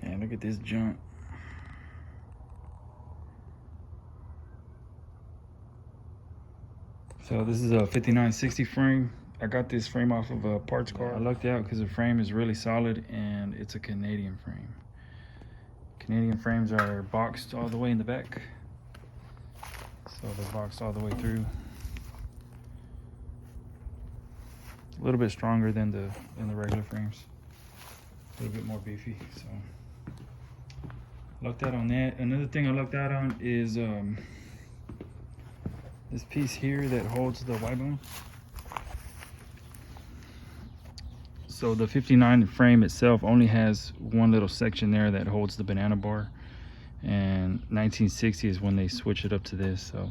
Man, look at this junk. So this is a 5960 frame. I got this frame off of a parts car. I lucked out because the frame is really solid and it's a Canadian frame. Canadian frames are boxed all the way in the back. So they're boxed all the way through. A little bit stronger than the regular frames. A little bit more beefy, so lucked out on that. Another thing I lucked out on is this piece here that holds the Y bone. So the 59 frame itself only has one little section there that holds the banana bar, and 1960 is when they switch it up to this. So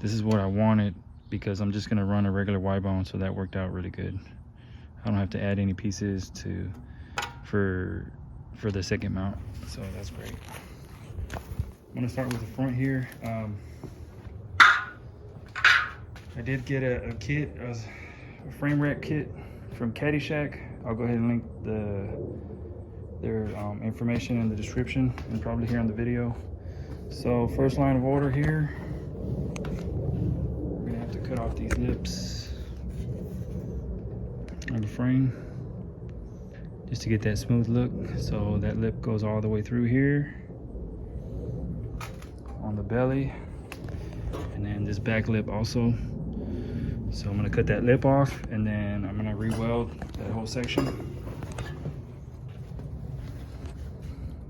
this is what I wanted because I'm just gonna run a regular Y bone, so that worked out really good. I don't have to add any pieces for the second mount, so that's great. I'm gonna start with the front here. I did get a kit, a frame rack kit from Caddyshack. I'll go ahead and link their information in the description and probably here in the video. So first line of order here, we're gonna have to cut off these lips on the frame just to get that smooth look. So that lip goes all the way through here on the belly, and then this back lip also. So I'm gonna cut that lip off, and then I'm gonna re-weld that whole section.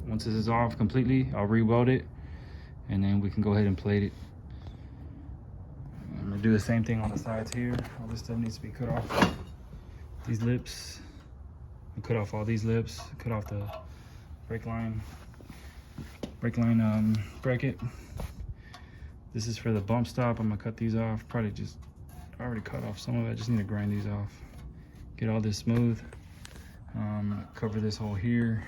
Once this is off completely, I'll re-weld it, and then we can go ahead and plate it. I'm gonna do the same thing on the sides here. All this stuff needs to be cut off. These lips, I'll cut off all these lips, cut off the brake line bracket. This is for the bump stop. I'm gonna cut these off. Probably just, I already cut off some of it. I just need to grind these off. Get all this smooth. I'm gonna cover this hole here.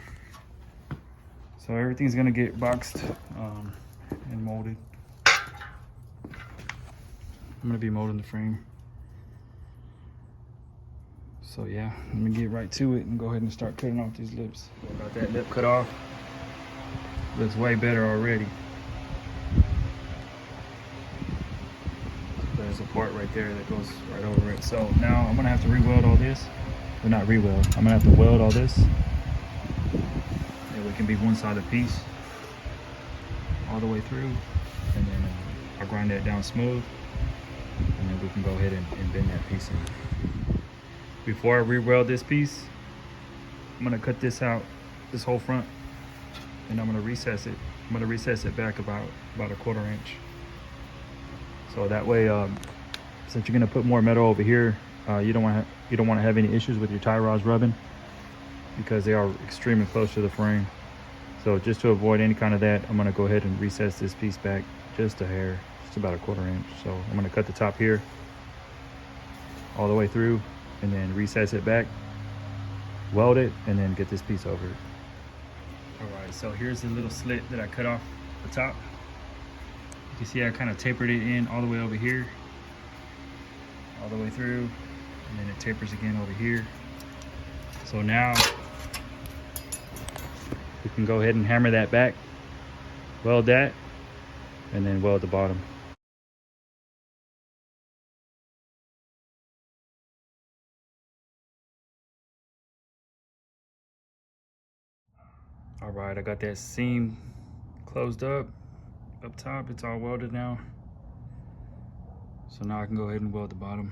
So everything's gonna get boxed and molded. I'm gonna be molding the frame. So yeah, let me get right to it and go ahead and start cutting off these lips. Got that lip cut off. Looks way better already. There's a part right there that goes right over it. So now I'm gonna have to re-weld all this. Or not re-weld, I'm gonna have to weld all this. That way it can be one sided piece all the way through. And then I'll grind that down smooth. And then we can go ahead and bend that piece in. Before I re-weld this piece, I'm gonna cut this out, this whole front, and I'm gonna recess it. I'm gonna recess it back about a 1/4 inch. So that way, since you're gonna put more metal over here, you don't want to have any issues with your tie rods rubbing, because they are extremely close to the frame. So just to avoid any kind of that, I'm gonna go ahead and recess this piece back just a hair, just about a 1/4 inch. So I'm gonna cut the top here all the way through, and then recess it back, weld it, and then get this piece over it. All right, so here's the little slit that I cut off the top. You can see I kind of tapered it in all the way over here, all the way through, and then it tapers again over here. So now we can go ahead and hammer that back, weld that, and then weld the bottom. All right, I got that seam closed up top. It's all welded now. So now I can go ahead and weld the bottom.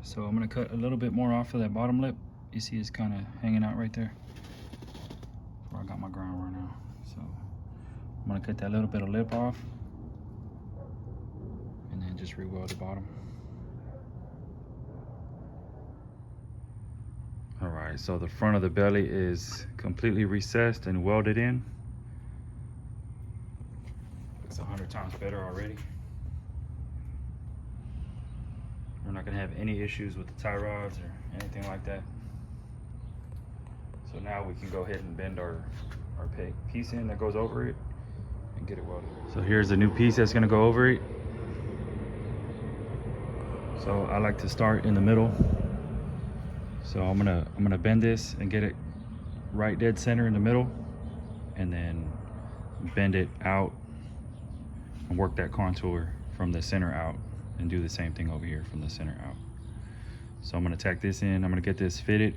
So I'm gonna cut a little bit more off of that bottom lip. You see it's kind of hanging out right there where I got my ground right now. So I'm gonna cut that little bit of lip off and then just re-weld the bottom. All right, so the front of the belly is completely recessed and welded in. Looks 100 times better already. We're not gonna have any issues with the tie rods or anything like that. So now we can go ahead and bend our piece in that goes over it and get it welded. So here's the new piece that's gonna go over it. So I like to start in the middle. So I'm gonna bend this and get it right dead center in the middle. and then bend it out and work that contour from the center out, and do the same thing over here from the center out. So I'm gonna tack this in. I'm gonna get this fitted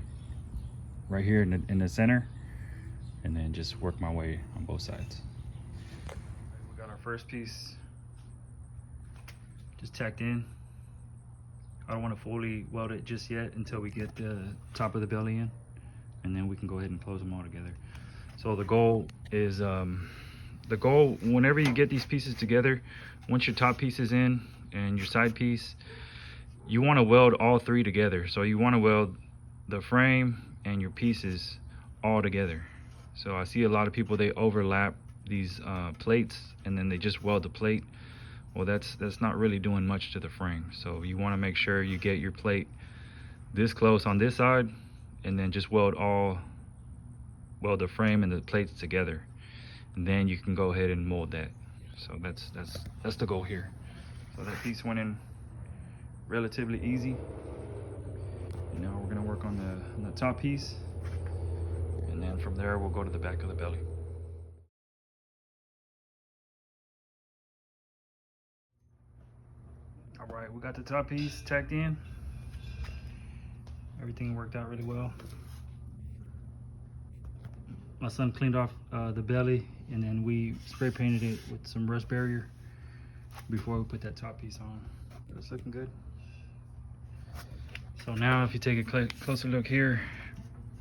right here in the center, and then just work my way on both sides. We got our first piece just tacked in. I don't want to fully weld it just yet until we get the top of the belly in, and then we can go ahead and close them all together. So the goal is, whenever you get these pieces together, once your top piece is in and your side piece, you want to weld all three together. So you want to weld the frame and your pieces all together. So I see a lot of people, they overlap these plates and then they just weld the plate. Well, that's not really doing much to the frame. So you want to make sure you get your plate this close on this side, and then just weld the frame and the plates together, and then you can go ahead and mold that. So that's the goal here. So that piece went in relatively easy. And now we're gonna work on the top piece, and then from there we'll go to the back of the belly. All right, we got the top piece tacked in. Everything worked out really well. My son cleaned off the belly, and then we spray painted it with some rust barrier before we put that top piece on. It's looking good. So now if you take a closer look here,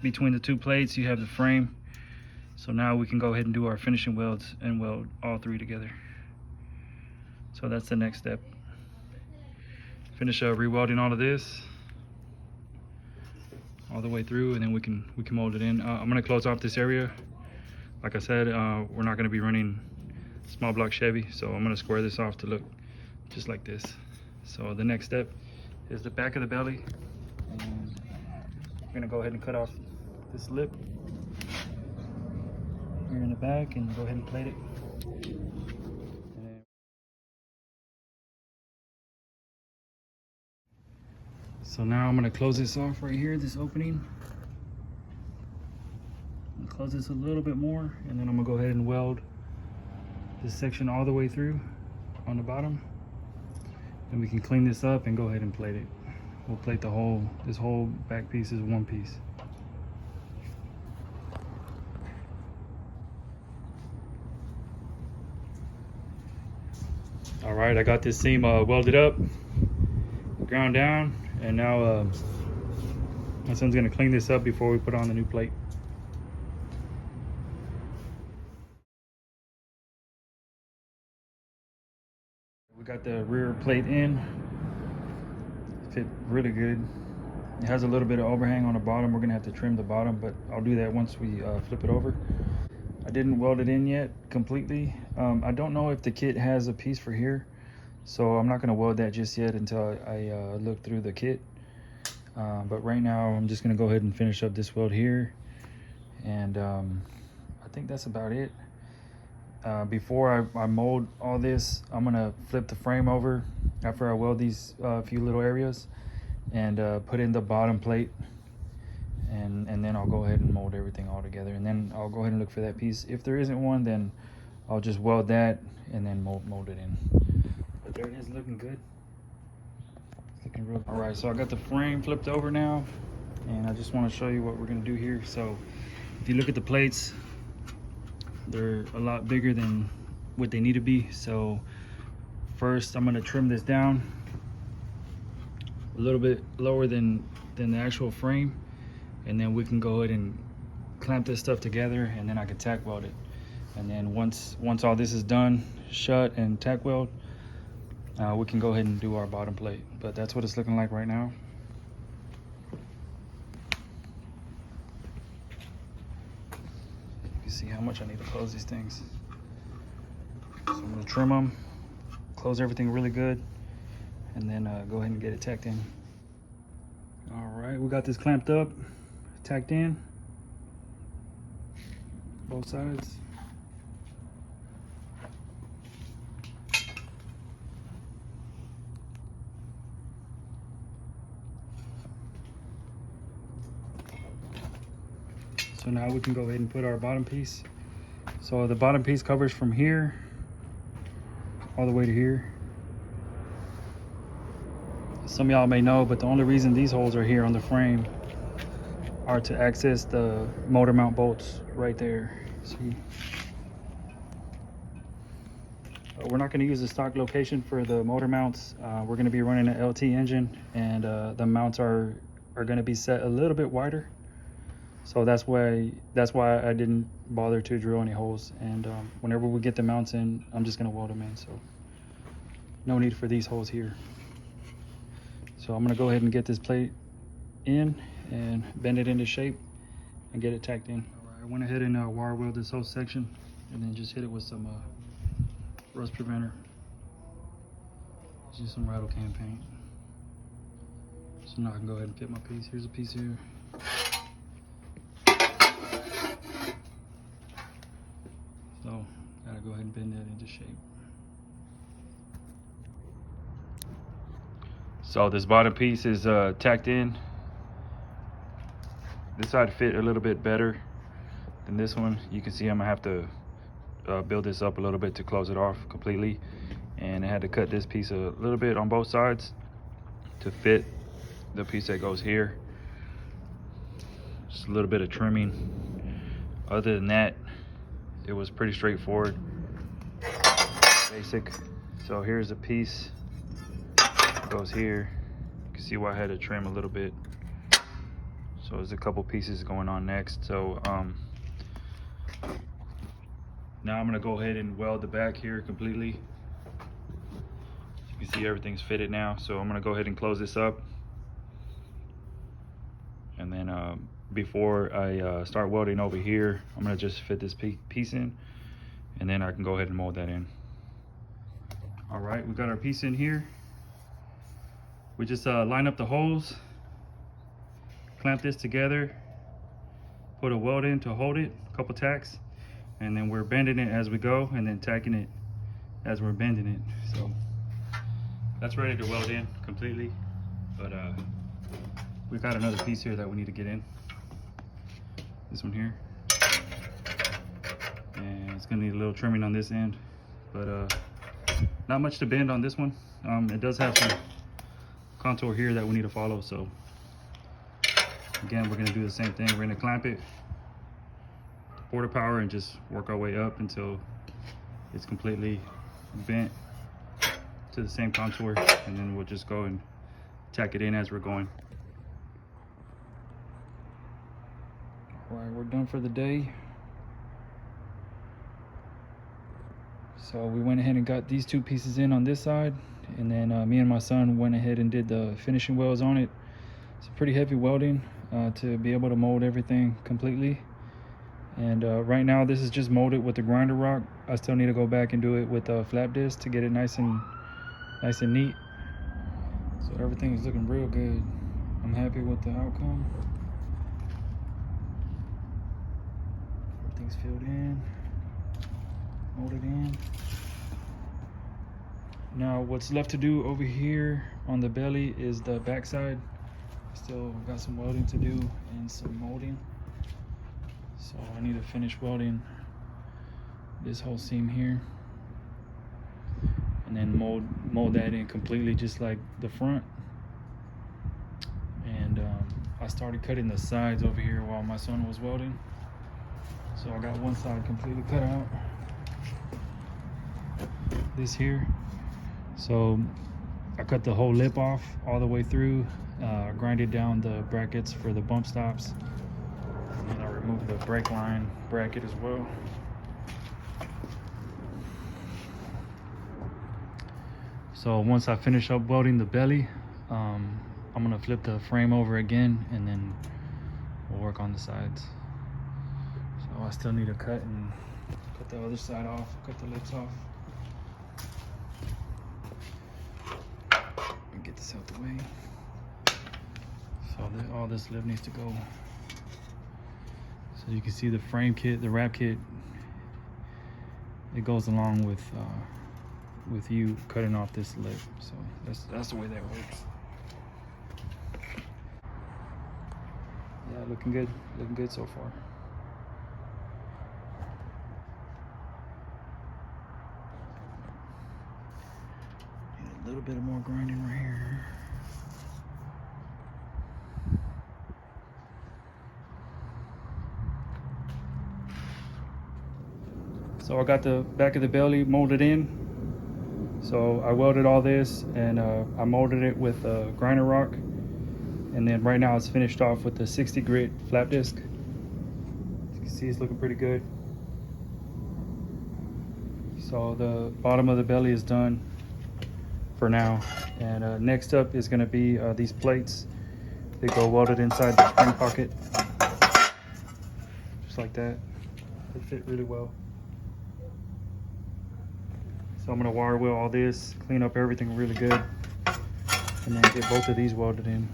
between the two plates you have the frame. So now we can go ahead and do our finishing welds and weld all three together. So that's the next step. Finish re-welding all of this all the way through, and then we can mold it in. I'm gonna close off this area. Like I said, we're not gonna be running small block Chevy, so I'm gonna square this off to look just like this. So the next step is the back of the belly, and we're gonna go ahead and cut off this lip here in the back and go ahead and plate it. So now I'm gonna close this off right here, this opening. And close this a little bit more, and then I'm gonna go ahead and weld this section all the way through on the bottom. And we can clean this up and go ahead and plate it. We'll plate this whole back piece is one piece. All right, I got this seam welded up, ground down, and now my son's gonna clean this up before we put on the new plate. We got the rear plate in, fit really good. It has a little bit of overhang on the bottom. We're gonna have to trim the bottom, but I'll do that once we flip it over. I didn't weld it in yet completely. I don't know if the kit has a piece for here, so I'm not gonna weld that just yet until I look through the kit. But right now I'm just gonna go ahead and finish up this weld here, and I think that's about it. Before I mold all this, I'm gonna flip the frame over after I weld these few little areas, and put in the bottom plate, and then I'll go ahead and mold everything all together, and then I'll go ahead and look for that piece. If there isn't one, then I'll just weld that and then mold it in. But there it is, looking good. It's looking real. All right, so I got the frame flipped over now, and I just want to show you what we're gonna do here. So if you look at the plates, they're a lot bigger than what they need to be. So first I'm gonna trim this down a little bit lower than the actual frame, and then we can go ahead and clamp this stuff together, and then I can tack weld it. And then once all this is done, shut and tack weld, we can go ahead and do our bottom plate. But that's what it's looking like right now. You can see how much I need to close these things. So I'm gonna trim them, close everything really good, and then go ahead and get it tacked in. All right, we got this clamped up, tacked in, both sides. So now we can go ahead and put our bottom piece So the bottom piece covers from here all the way to here. Some of y'all may know, but the only reason these holes are here on the frame are to access the motor mount bolts right there. See? We're not going to use the stock location for the motor mounts. We're going to be running an LT engine, and the mounts are going to be set a little bit wider. So that's why I didn't bother to drill any holes. And whenever we get the mounts in, I'm just going to weld them in. So no need for these holes here. So I'm going to go ahead and get this plate in and bend it into shape and get it tacked in. All right, I went ahead and wire weld this whole section and then just hit it with some rust preventer. Just some rattle can paint. So now I can go ahead and fit my piece. Here's a piece here. So gotta go ahead and bend that into shape. So this bottom piece is tacked in. This side fit a little bit better than this one. You can see I'm gonna have to build this up a little bit to close it off completely. And I had to cut this piece a little bit on both sides to fit the piece that goes here. Just a little bit of trimming. Other than that, it was pretty straightforward, basic. So here's a piece that goes here. You can see why I had to trim a little bit. So there's a couple pieces going on next. So now I'm gonna go ahead and weld the back here completely. You can see everything's fitted now. So I'm gonna go ahead and close this up. And then before I start welding over here, I'm gonna just fit this piece in, and then I can go ahead and mold that in. All right, we got our piece in here. We just line up the holes, clamp this together, put a weld in to hold it, a couple tacks, and then we're bending it as we go and then tacking it as we're bending it. So that's ready to weld in completely, but we've got another piece here that we need to get in. This one here. And it's gonna need a little trimming on this end, but not much to bend on this one. It does have some contour here that we need to follow. So again, we're gonna do the same thing. We're gonna clamp it, quarter power, and just work our way up until it's completely bent to the same contour, and then we'll just go and tack it in as we're going. All right, we're done for the day. So we went ahead and got these two pieces in on this side, and then me and my son went ahead and did the finishing welds on it. It's pretty heavy welding to be able to mold everything completely. And right now this is just molded with the grinder rock. I still need to go back and do it with a flap disc to get it nice and neat. So everything is looking real good. I'm happy with the outcome. Everything's filled in, molded in. Now what's left to do over here on the belly is the backside. Still got some welding to do and some molding. So I need to finish welding this whole seam here, and then mold that in completely just like the front. And I started cutting the sides over here while my son was welding. So I got one side completely cut out, this here. So I cut the whole lip off all the way through, grinded down the brackets for the bump stops, and I removed the brake line bracket as well. So once I finish up welding the belly, I'm gonna flip the frame over again, and then we'll work on the sides. So I still need to cut the other side off, cut the lips off. And get this out the way. So all this lip needs to go. So you can see the frame kit, the wrap kit, it goes along with you cutting off this lip. So that's the way that works. Yeah, looking good so far. A little bit more grinding right here. So I got the back of the belly molded in. So I welded all this and I molded it with grinder rock. And then right now it's finished off with the 60 grit flap disc. As you can see, it's looking pretty good. So the bottom of the belly is done for now. And next up is gonna be these plates. They go welded inside the spring pocket. Just like that. They fit really well. So I'm gonna wire wheel all this, clean up everything really good, and then get both of these welded in.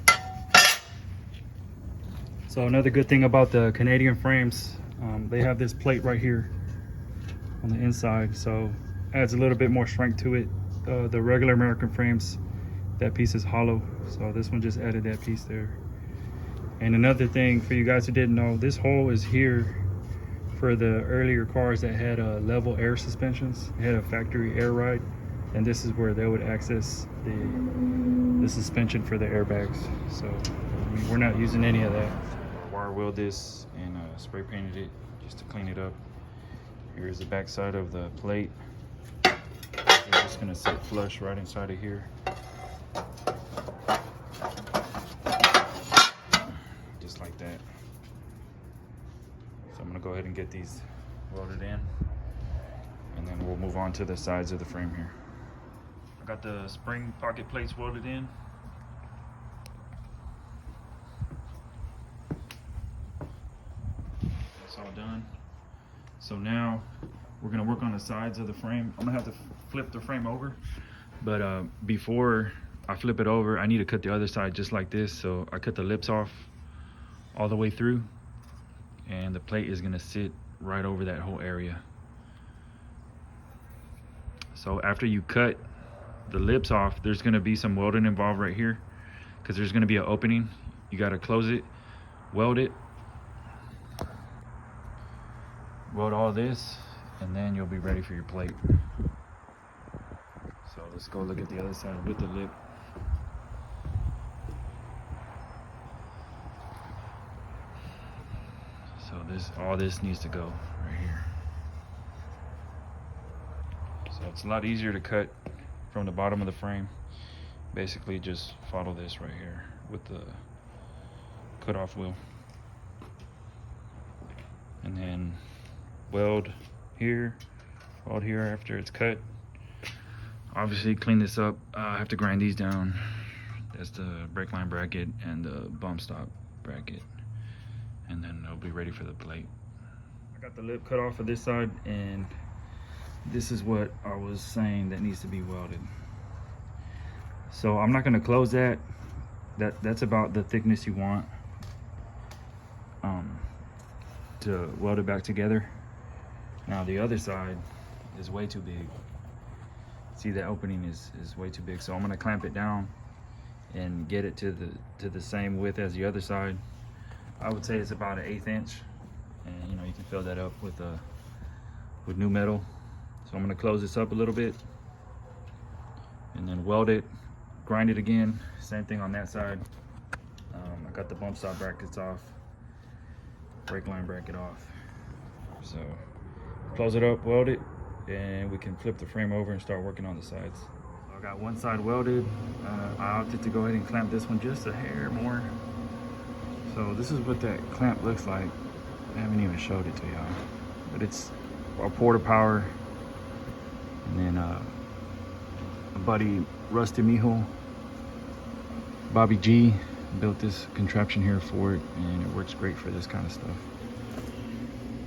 So another good thing about the Canadian frames, they have this plate right here on the inside, so adds a little bit more strength to it. The regular American frames, that piece is hollow, so this one just added that piece there. And another thing for you guys who didn't know, this hole is here for the earlier cars that had level air suspensions. It had a factory air ride, and this is where they would access the suspension for the airbags. So I mean, we're not using any of that. I wire wheeled this and spray painted it just to clean it up. Here's the back side of the plate. We're just gonna sit flush right inside of here. Just like that. So I'm gonna go ahead and get these welded in, and then we'll move on to the sides of the frame here. I got the spring pocket plates welded in. That's all done. So now we're gonna work on the sides of the frame. I'm gonna have to flip the frame over, but before I flip it over, I need to cut the other side just like this. So I cut the lips off all the way through, and the plate is gonna sit right over that whole area. So after you cut the lips off, there's gonna be some welding involved right here, because there's gonna be an opening. You gotta close it, weld it, weld all this, and then you'll be ready for your plate. So let's go look at the other side with the lip. So all this needs to go right here. So it's a lot easier to cut from the bottom of the frame. Basically just follow this right here with the cutoff wheel. And then weld here after it's cut. Obviously clean this up. I have to grind these down. That's the brake line bracket and the bump stop bracket. And then it'll be ready for the plate. I got the lip cut off of this side, and this is what I was saying that needs to be welded. So I'm not gonna close that. That's about the thickness you want to weld it back together. Now the other side is way too big. See, that opening is way too big. So I'm gonna clamp it down and get it to the same width as the other side. I would say it's about an 1/8 inch, and you know, you can fill that up with new metal. So I'm gonna close this up a little bit and then weld it, grind it again. Same thing on that side. I got the bump stop brackets off, brake line bracket off. So close it up, weld it, and we can flip the frame over and start working on the sides. So I got one side welded. I opted to go ahead and clamp this one just a hair more. So this is what that clamp looks like. I haven't even showed it to y'all, but it's a Porta Power, and then a buddy Rusty Mijo, Bobby G, built this contraption here for it, and it works great for this kind of stuff.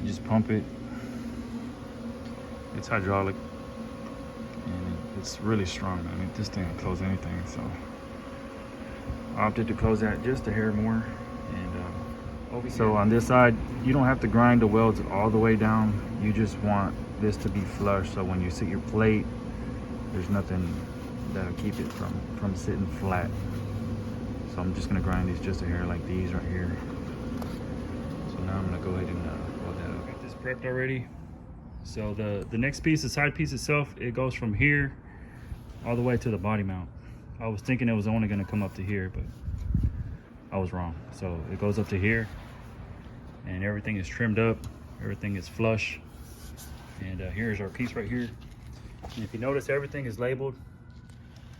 You just pump it. It's hydraulic, and it's really strong. I mean, this thing will close anything. So I opted to close that just a hair more. And so on this side, you don't have to grind the welds all the way down. You just want this to be flush, so when you sit your plate, there's nothing that'll keep it from sitting flat. So I'm just gonna grind these just a hair like these right here. So now I'm gonna go ahead and weld that up. Got this prepped already. So the next piece, the side piece itself, it goes from here all the way to the body mount. I was thinking it was only going to come up to here, but I was wrong. So it goes up to here, and everything is trimmed up, everything is flush. And here's our piece right here. And if you notice, everything is labeled.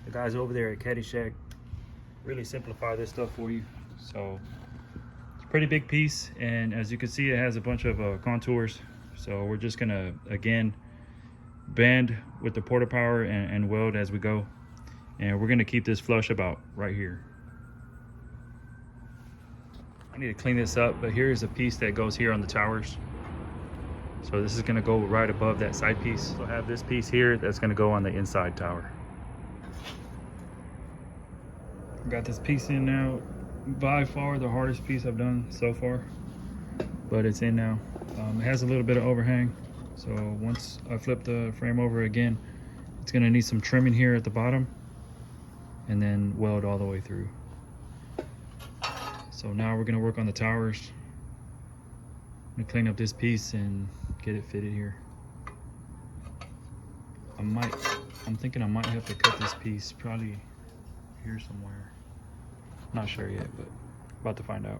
The guys over there at Caddyshack really simplify this stuff for you. So it's a pretty big piece, and as you can see, it has a bunch of contours. So we're just gonna again bend with the porta power and weld as we go, and we're gonna keep this flush about right here. I need to clean this up, but here's a piece that goes here on the towers. So this is gonna go right above that side piece. So I have this piece here that's gonna go on the inside tower. Got this piece in now. By far the hardest piece I've done so far, but it's in now. It has a little bit of overhang, so once I flip the frame over again, it's gonna need some trimming here at the bottom and then weld all the way through. So now we're gonna work on the towers. I'm gonna clean up this piece and get it fitted here. I'm thinking I might have to cut this piece probably here somewhere. Not sure yet, but about to find out.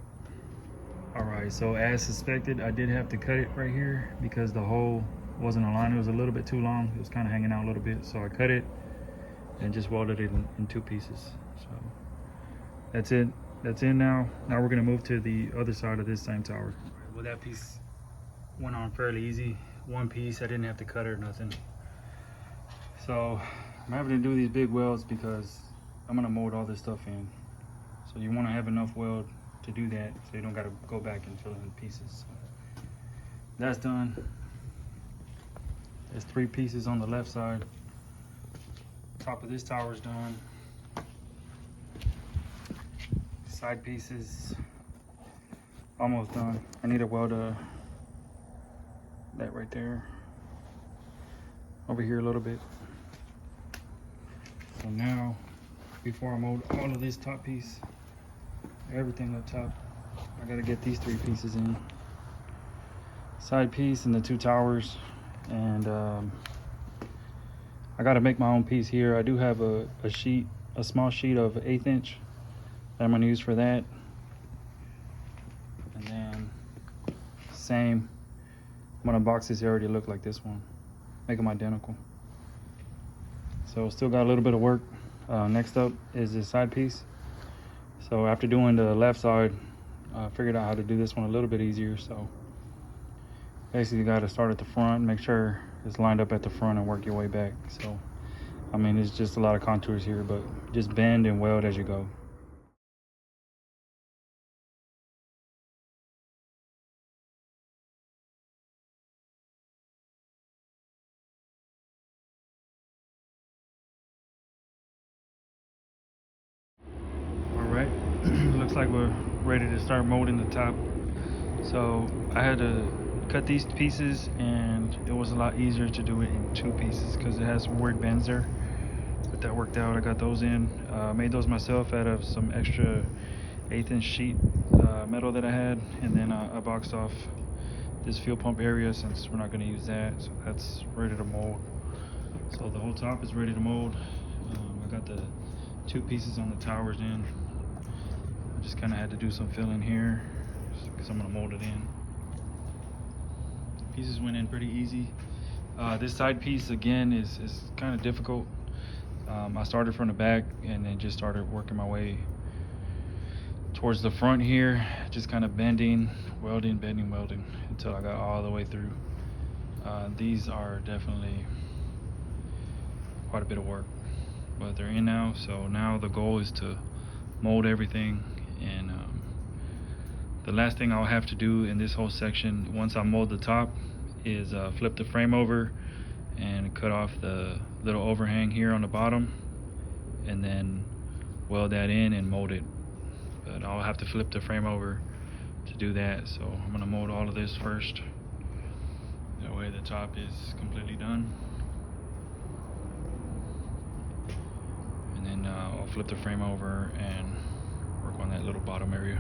All right, so as suspected, I did have to cut it right here because the hole wasn't aligned. It was a little bit too long. It was kind of hanging out a little bit, so I cut it and just welded it in two pieces. So that's it. That's in now. Now we're gonna move to the other side of this same tower. Well, that piece went on fairly easy. One piece, I didn't have to cut it or nothing. So I'm having to do these big welds because I'm gonna mold all this stuff in. So you wanna have enough weld to do that so you don't gotta go back and fill in pieces. So that's done. There's 3 pieces on the left side. Top of this tower is done. Side pieces almost done. I need to weld that right there over here a little bit. So now, before I mold all of this top piece, everything up top, I gotta get these 3 pieces in. Side piece and the 2 towers, and I gotta make my own piece here. I do have a small sheet of 1/8 inch that I'm gonna use for that. And then same, I'm gonna box this area to look like this one, make them identical. So still got a little bit of work. Next up is this side piece. So after doing the left side, I figured out how to do this one a little bit easier. So basically you gotta start at the front, make sure it's lined up at the front and work your way back. So, I mean, it's just a lot of contours here, but just bend and weld as you go. All right, looks like we're ready to start molding the top. So I had to cut these pieces, and it was a lot easier to do it in 2 pieces because it has some weird bends there. But that worked out. I got those in. Made those myself out of some extra 1/8 inch sheet metal that I had, and then I boxed off this fuel pump area since we're not going to use that. So that's ready to mold. So the whole top is ready to mold. I got the 2 pieces on the towers in. I just kind of had to do some filling here because I'm going to mold it in. Pieces went in pretty easy. This side piece again is kind of difficult. I started from the back and then just started working my way towards the front here, just kind of bending, welding, bending, welding until I got all the way through. These are definitely quite a bit of work, but they're in now. So now the goal is to mold everything, and the last thing I'll have to do in this whole section once I mold the top is flip the frame over and cut off the little overhang here on the bottom, and then weld that in and mold it. But I'll have to flip the frame over to do that, so I'm gonna mold all of this first. That way the top is completely done, and then I'll flip the frame over and work on that little bottom area.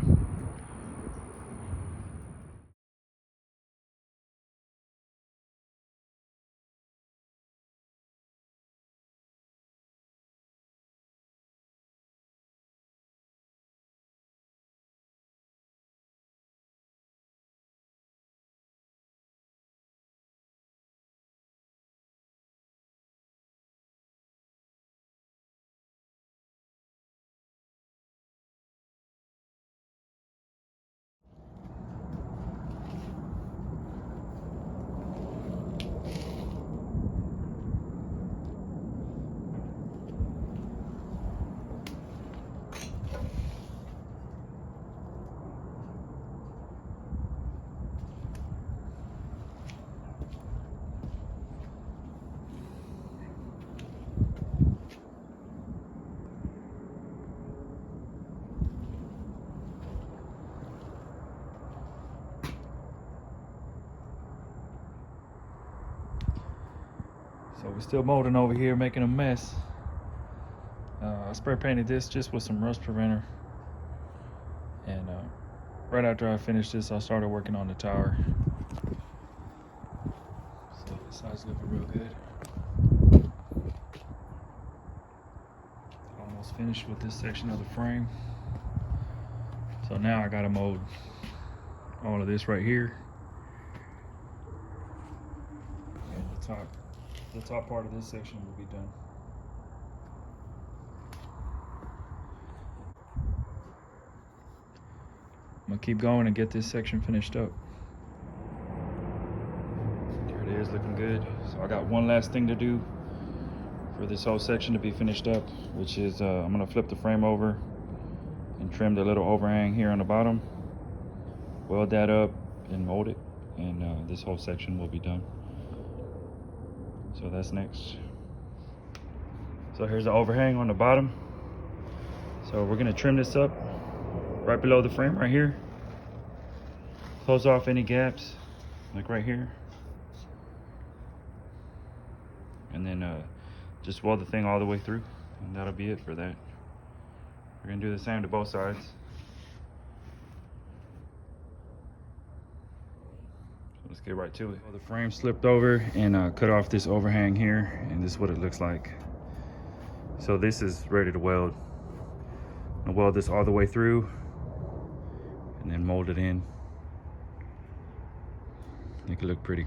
So we're still molding over here, making a mess. I spray painted this just with some rust preventer. And right after I finished this, I started working on the tower. So the side's looking real good. Almost finished with this section of the frame. So now I gotta mold all of this right here. And the top part of this section will be done. I'm gonna keep going and get this section finished up. There it is, looking good. So I got one last thing to do for this whole section to be finished up, which is I'm gonna flip the frame over and trim the little overhang here on the bottom, weld that up and mold it, and this whole section will be done. So that's next. So here's the overhang on the bottom. So we're gonna trim this up right below the frame right here. Close off any gaps, like right here. And then just weld the thing all the way through, and that'll be it for that. We're gonna do the same to both sides. So let's get right to it. Well, the frame slipped over and cut off this overhang here, and this is what it looks like. So this is ready to weld. I'll weld this all the way through and then mold it in. Make it look pretty.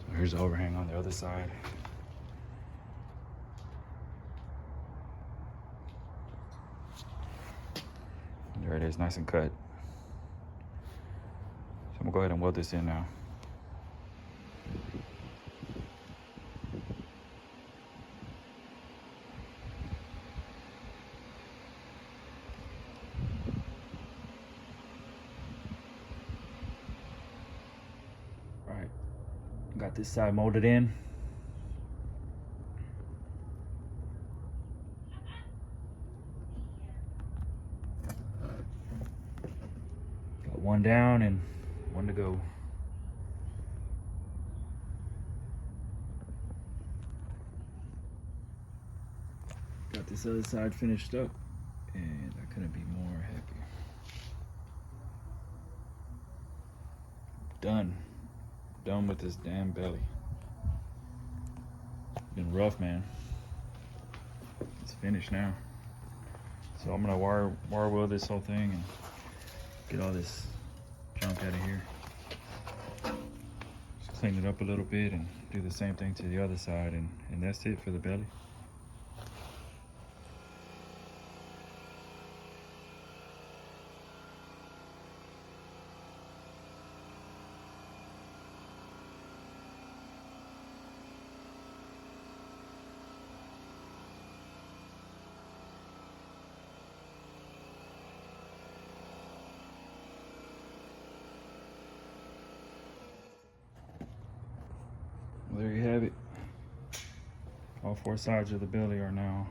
So here's the overhang on the other side. There it is, nice and cut. So I'm gonna go ahead and weld this in now. All right, got this side molded in. Got one down and one to go. Got this other side finished up, and I couldn't be more happy. Done with this damn belly. Been rough, man. It's finished now. So I'm gonna wire weld this whole thing and get all this junk out of here. Just clean it up a little bit and do the same thing to the other side, and that's it for the belly. Well, there you have it. All four sides of the belly are now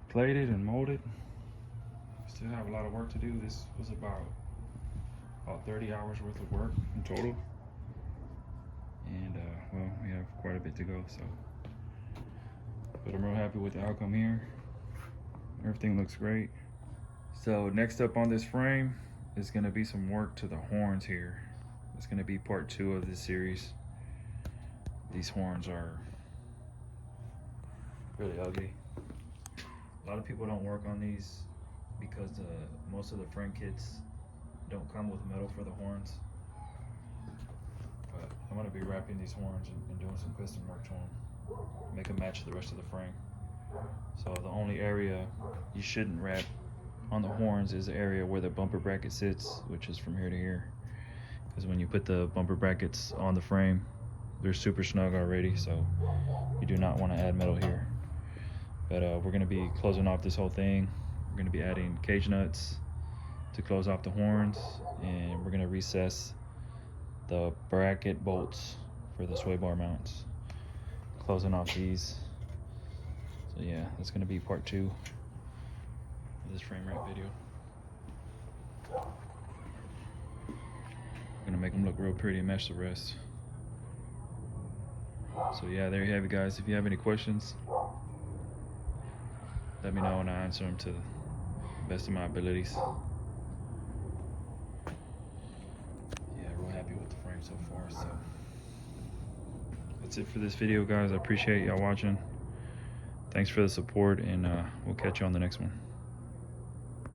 plated and molded. Still have a lot of work to do. This was about 30 hours worth of work in total. And well, we have quite a bit to go, so. But I'm real happy with the outcome here. Everything looks great. So next up on this frame is gonna be some work to the horns here. It's gonna be part 2 of this series. These horns are really ugly. A lot of people don't work on these because most of the frame kits don't come with metal for the horns. But I'm gonna be wrapping these horns and doing some custom work to them, make them match the rest of the frame. So the only area you shouldn't wrap on the horns is the area where the bumper bracket sits, which is from here to here. Because when you put the bumper brackets on the frame, they're super snug already, so you do not want to add metal here. But we're going to be closing off this whole thing. We're going to be adding cage nuts to close off the horns, and we're going to recess the bracket bolts for the sway bar mounts, closing off these. So yeah, that's going to be part 2 of this frame wrap video. I'm going to make them look real pretty and match the rest. So yeah, there you have it, guys. If you have any questions, let me know and I'll answer them to the best of my abilities. Yeah, real happy with the frame so far. So that's it for this video, guys. I appreciate y'all watching. Thanks for the support, and we'll catch you on the next one.